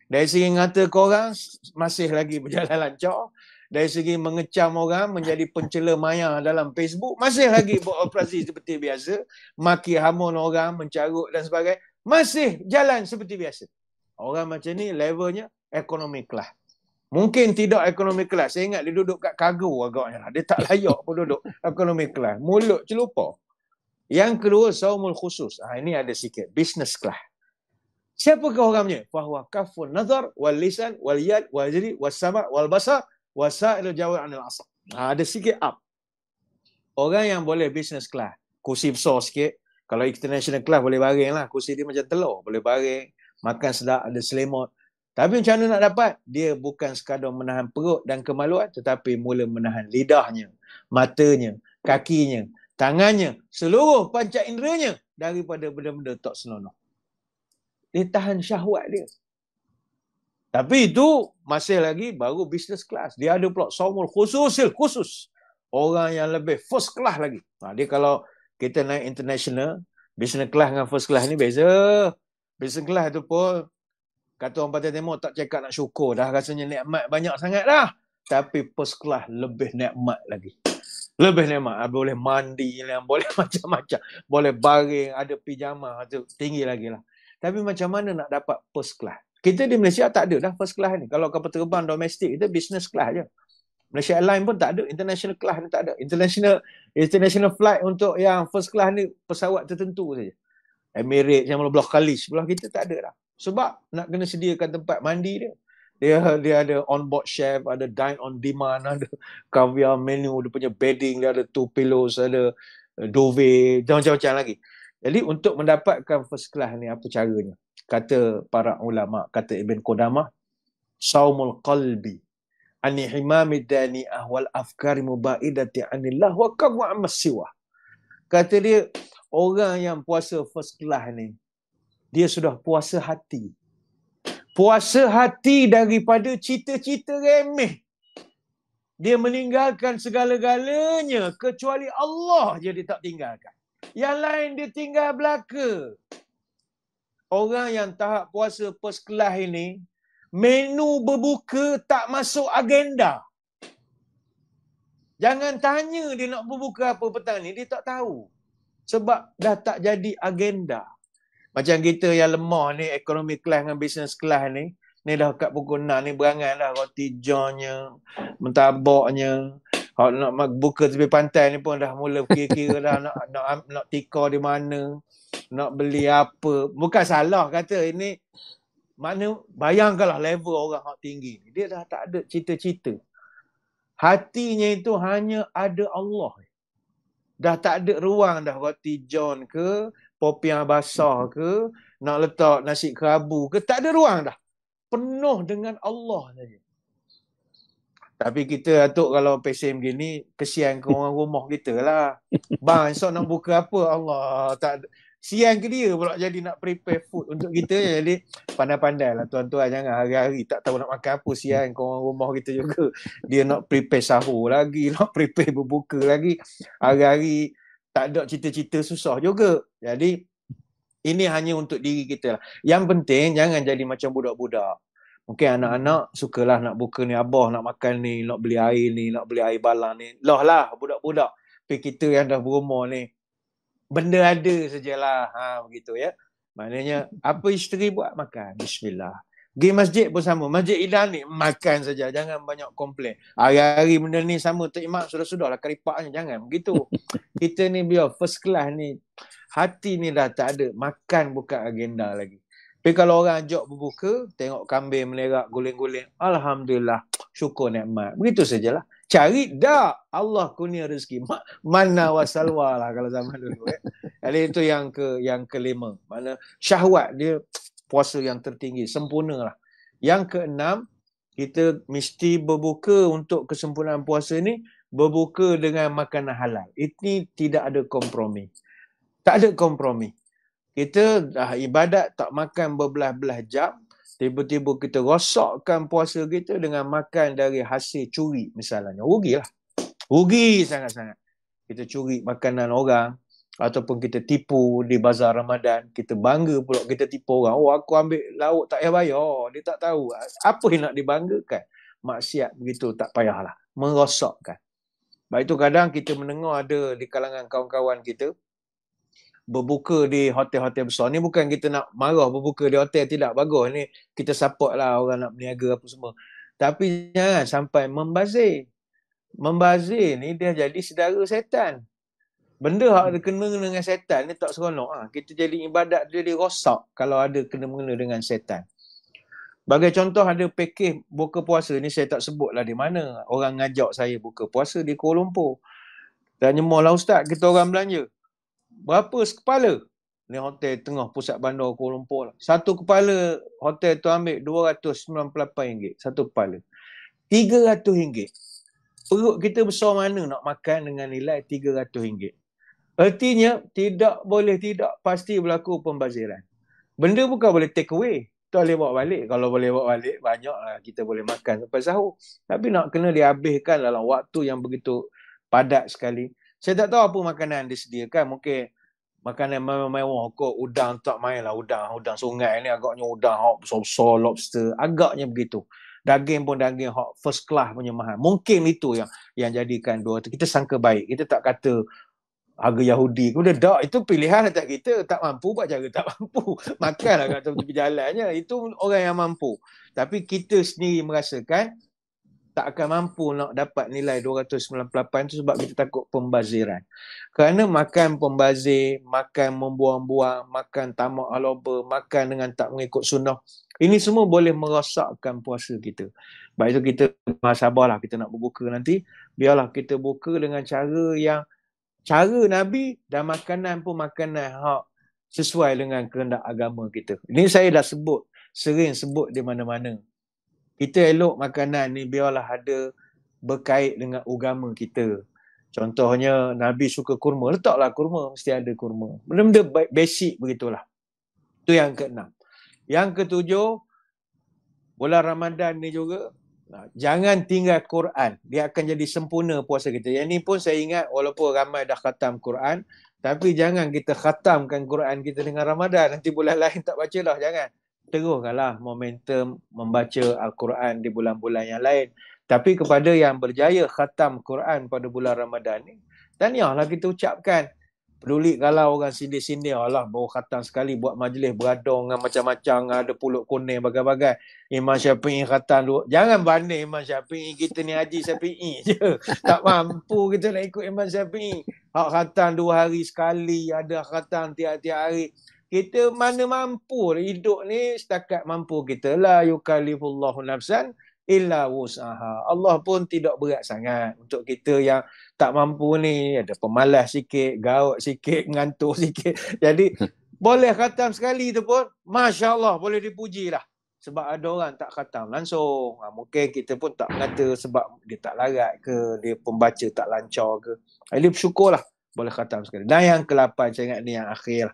Speaker 1: Dari segi ngata korang, masih lagi berjalan lancar. Dari segi mengecam orang, menjadi pencela maya dalam Facebook, masih lagi beroperasi seperti biasa. Maki hamun orang, mencarut dan sebagainya. Masih jalan seperti biasa. Orang macam ni levelnya ekonomi kelas. Mungkin tidak ekonomi kelas. Saya ingat dia duduk kat kargo agaknya. Dia tak layak pun duduk ekonomi kelas. Mulut celupa. Yang kedua, saumul khusus. Ini ada sikit. Business kelas. Siapakah orangnya? Fahuwa kafun nazar, wal lisan, wal yad, wal jari, wal sama, wal basar, wasailu jawab anil asar. Ada sikit up. Orang yang boleh business class, kursi besar sikit. Kalau international class boleh baring lah. Kursi dia macam telur, boleh baring. Makan sedap, ada selimut. Tapi macam mana nak dapat? Dia bukan sekadar menahan perut dan kemaluan, tetapi mula menahan lidahnya, matanya, kakinya, tangannya, seluruh panca inderanya daripada benda-benda tak senonoh. Dia tahan syahwat dia. Tapi itu masih lagi baru business class. Dia ada pula saumul khusus. Orang yang lebih first class lagi. Dia kalau kita naik international, business class dengan first class ni beza. Business class tu pun kata orang Pantai Timur tak cakap nak syukur dah, rasanya nikmat banyak sangat dah. Tapi first class lebih nikmat lagi. Lebih nikmat. Boleh mandi, boleh macam-macam. Boleh baring, ada pijama, tu tinggi lagi lah. Tapi macam mana nak dapat first class? Kita di Malaysia tak ada dah first class ni. Kalau kapal terbang domestik itu business class je. Malaysia Airlines pun tak ada. International class ni tak ada. International flight untuk yang first class ni pesawat tertentu saja. Emirates yang belah Khalij, belah kita tak ada dah. Sebab nak kena sediakan tempat mandi dia. Dia ada on board chef, ada dine on demand, ada caviar menu, dia punya bedding, dia ada two pillows, ada duvet, macam-macam lagi. Jadi untuk mendapatkan first class ni apa caranya? Kata para ulama, kata Ibn Qudamah, saumul qalbi ani himamid dani'ah wal afkari mubaidati anillah wa kamu ammas siwa. Kata dia, orang yang puasa first class ni, dia sudah puasa hati. Puasa hati daripada cita-cita remeh. Dia meninggalkan segala-galanya kecuali Allah je dia tak tinggalkan. Yang lain dia tinggal belaka. Orang yang tahap puasa first class ini, menu berbuka tak masuk agenda. Jangan tanya dia nak berbuka apa petang ni, dia tak tahu. Sebab dah tak jadi agenda. Macam kita yang lemah ni, ekonomi kelas dengan business class ni dah kat pukul 6 ni berangan dah roti jonnya, mentabaknya. Kalau nak buka tepi pantai ni pun dah mula kira-kira dah nak tika di mana, nak beli apa. Bukan salah kata ini, mana bayangkanlah level orang hak tinggi. Dia dah tak ada cita-cita. Hatinya itu hanya ada Allah. Dah tak ada ruang dah roti john ke, popiah basah ke, nak letak nasi kerabu ke, tak ada ruang dah. Penuh dengan Allah saja. Tapi kita Atuk kalau pesen begini, kesian ke orang rumah kita lah. Bang, esok nak buka apa? Allah, tak ada. Sian ke dia pula jadi nak prepare food untuk kita. Jadi pandai-pandai lah tuan-tuan, jangan hari-hari tak tahu nak makan apa. Sian ke orang rumah kita juga. Dia nak prepare sahur lagi, nak prepare berbuka lagi. Hari-hari tak ada cita-cita, susah juga. Jadi ini hanya untuk diri kita lah. Yang penting jangan jadi macam budak-budak. Mungkin anak-anak sukalah nak buka ni, abah nak makan ni, nak beli air ni, nak beli air balang ni. Lah budak-budak. Tapi kita yang dah berumur ni, benda ada sajalah. Begitu ya. Maknanya apa isteri buat, makan. Bismillah. Pergi masjid pun sama. Masjid Idah ni, makan saja. Jangan banyak komplain. Hari-hari benda ni sama. Terima sudah-sudahlah keripaknya. Jangan begitu. Kita ni biar first class ni, hati ni dah tak ada. Makan bukan agenda lagi. Tapi kalau orang ajak berbuka, tengok kambing melerak, guling-guling, alhamdulillah, syukur nikmat. Begitu sajalah. Cari dak, Allah kurnia rezeki. Mana wasalwa lah kalau zaman dulu. Jadi itu yang kelima. Mana syahwat dia puasa yang tertinggi, sempurna lah. Yang keenam, kita mesti berbuka untuk kesempurnaan puasa ni, berbuka dengan makanan halal. Ini tidak ada kompromi. Tak ada kompromi. Kita dah ibadat tak makan berbelah-belah jam, tiba-tiba kita rosakkan puasa kita dengan makan dari hasil curi misalnya. Rugilah. Rugi sangat-sangat. Kita curi makanan orang ataupun kita tipu di bazar Ramadan. Kita bangga pula kita tipu orang. Oh, aku ambil lauk tak payah bayar. Dia tak tahu. Apa yang nak dibanggakan? Maksiat begitu tak payahlah. Merosakkan. Sebab itu kadang kita mendengar ada di kalangan kawan-kawan kita berbuka di hotel-hotel besar. Ni bukan kita nak marah berbuka di hotel, tidak, bagus. Ni kita support lah orang nak berniaga apa semua. Tapi jangan sampai membazir. Membazir ni dia jadi saudara setan. Benda yang kena dengan setan ni tak seronok. Kita jadi ibadat jadi rosak kalau ada kena-mengena dengan setan. Bagi contoh ada pakej buka puasa ni, saya tak sebutlah di mana. Orang ngajak saya buka puasa di Kuala Lumpur. Tanya lah ustaz, kita orang belanja. Berapa sekepala? Ni hotel tengah pusat bandar Kuala Lumpur lah. Satu kepala hotel tu ambil RM298. Satu kepala. RM300. Perut kita besar mana nak makan dengan nilai RM300? Artinya tidak pasti berlaku pembaziran. Benda bukan boleh take away. Tak boleh bawa balik. Kalau boleh bawa balik, banyaklah kita boleh makan sampai sahur. Tapi nak kena dihabiskan dalam waktu yang begitu padat sekali. Saya tak tahu apa makanan disediakan. Mungkin makanan mewah kot. Udang tak main lah. Udang sungai ni agaknya udang hot besar-besar, lobster. Agaknya begitu. Daging pun daging hot first class punya mahal. Mungkin itu yang jadikan dua tu. Kita sangka baik. Kita tak kata harga Yahudi. Kemudian tak, itu pilihan atas kita. Tak mampu buat cara tak mampu. Makanlah kat tepi jalannya. Itu orang yang mampu. Tapi kita sendiri merasakan tak akan mampu nak dapat nilai 298 tu sebab kita takut pembaziran. Kerana makan pembazir, makan membuang-buang, makan tamak aloba, makan dengan tak mengikut sunnah. Ini semua boleh merosakkan puasa kita. Sebab itu kita sabarlah, kita nak berbuka nanti. Biarlah kita buka dengan cara Nabi, dan makanan pun makanan sesuai dengan kehendak agama kita. Ini saya dah sering sebut di mana-mana. Kita elok makanan ni biarlah ada berkait dengan agama kita. Contohnya Nabi suka kurma, letaklah kurma, mesti ada kurma. Benda-benda basic begitulah. Itu yang ke-6. Yang ke-7, bulan Ramadan ni juga, jangan tinggal Quran. Dia akan jadi sempurna puasa kita. Yang ni pun saya ingat, walaupun ramai dah khatam Quran, tapi jangan kita khatamkan Quran kita dengan Ramadan. Nanti bulan lain tak baca dah, jangan. Teruskanlah momentum membaca Al-Quran di bulan-bulan yang lain. Tapi kepada yang berjaya khatam Quran pada bulan Ramadan ni, tahniahlah kita ucapkan. Peduli kalau orang sindir-sindir, Allah baru khatam sekali buat majlis beradong dengan macam-macam, ada pulut kuning bagai-bagai. Imam Syafi'i khatam dua. Jangan banding Imam Syafi'i, kita ni Haji Syafi'i je. Tak mampu kita nak ikut Imam Syafi'i. Hak khatam 2 hari sekali, ada khatam tiap-tiap hari. Kita mana mampu, hidup ni setakat mampu kita. La yukallifullahu nafsan illa wus'aha. Allah pun tidak berat sangat untuk kita yang tak mampu ni. Ada pemalas sikit, gaut sikit, ngantuk sikit. Jadi boleh khatam sekali tu pun, Masya Allah, boleh dipuji lah. Sebab ada orang tak khatam langsung. Mungkin kita pun tak mengata sebab dia tak larat ke, dia pembaca tak lancar ke. Jadi bersyukurlah boleh khatam sekali. Dan yang ke-8, saya ingat ni yang akhir.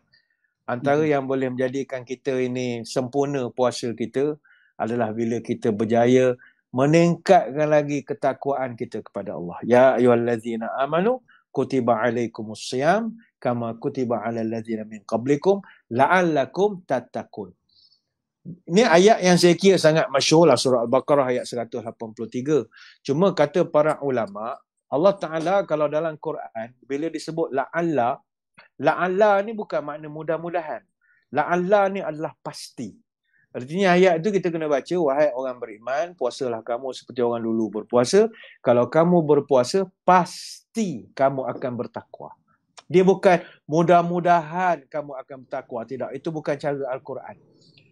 Speaker 1: Antara yang boleh menjadikan kita ini sempurna puasa kita adalah bila kita berjaya meningkatkan lagi ketakwaan kita kepada Allah. Ya ayyuhallazina amanu kutiba alaikumusiyam kama kutiba alal ladzina min qablikum la'allakum tattaqun. Ini ayat yang saya kira sangat masyhur lah, surah Al-Baqarah ayat 183. Cuma kata para ulama, Allah Ta'ala kalau dalam Quran bila disebut la'alla ni bukan makna mudah-mudahan. La'alla ni adalah pasti. Artinya ayat itu kita kena baca, wahai orang beriman, puasalah kamu seperti orang dulu berpuasa. Kalau kamu berpuasa, pasti kamu akan bertakwa. Dia bukan mudah-mudahan kamu akan bertakwa. Tidak, itu bukan cara Al-Quran.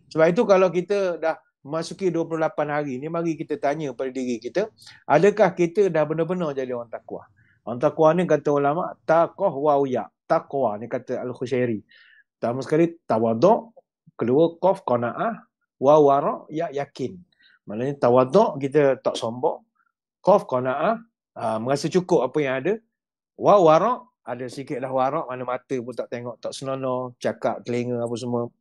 Speaker 1: Sebab itu kalau kita dah memasuki 28 hari ni, mari kita tanya pada diri kita, adakah kita dah benar-benar jadi orang takwa? Orang takwa ni kata ulama, taqwah wa uya. Taqwa ni kata Al-Khusyairi. Pertama sekali tawaduk, kedua qaf qanaah, wa wara yakin. Maknanya tawaduk kita tak sombong, qaf qanaah merasa cukup apa yang ada, wa wara ada sikitlah wara, mana mata pun tak tengok, tak senonoh, cakap telinga apa semua.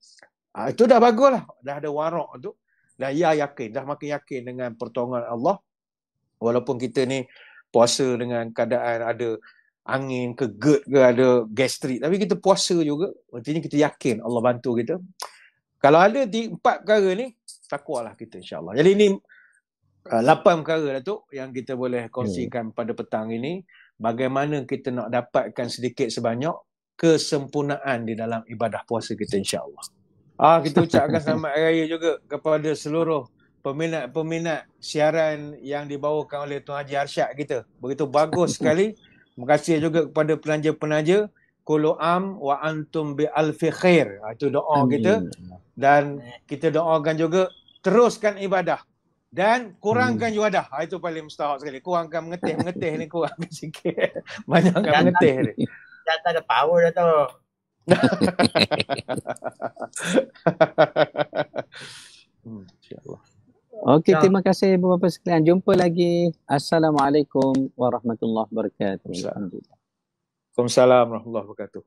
Speaker 1: Itu dah baguslah, dah ada wara tu. Dan yakin, dah makin yakin dengan pertolongan Allah. Walaupun kita ni puasa dengan keadaan ada angin ke GERD ke, ada gastrik, tapi kita puasa juga, artinya kita yakin Allah bantu kita. Kalau ada di 4 perkara ni, takwalah kita insya-Allah. Jadi ini 8 perkara lah tu yang kita boleh kongsikan pada petang ini. Bagaimana kita nak dapatkan sedikit sebanyak kesempurnaan di dalam ibadah puasa kita insya-Allah. Kita ucapkan selamat hari raya juga kepada seluruh peminat-peminat siaran yang dibawakan oleh Tuan Haji Arsyad kita. Begitu bagus sekali. Terima kasih juga kepada penaja-penaja. Kullu am wa antum bi alfi khair. Itu doa kita. Dan kita doakan juga teruskan ibadah dan kurangkan juadah. Itu paling mustahak sekali. Kurangkan mengetih ni, kurangkan sikit. Banyakkan mengetih ni.
Speaker 3: Dah tak ada power dah tu.
Speaker 1: InsyaAllah.
Speaker 2: Okey, terima kasih ibu bapa sekalian. Jumpa lagi. Assalamualaikum warahmatullahi wabarakatuh.
Speaker 1: Waalaikumsalam warahmatullahi wabarakatuh.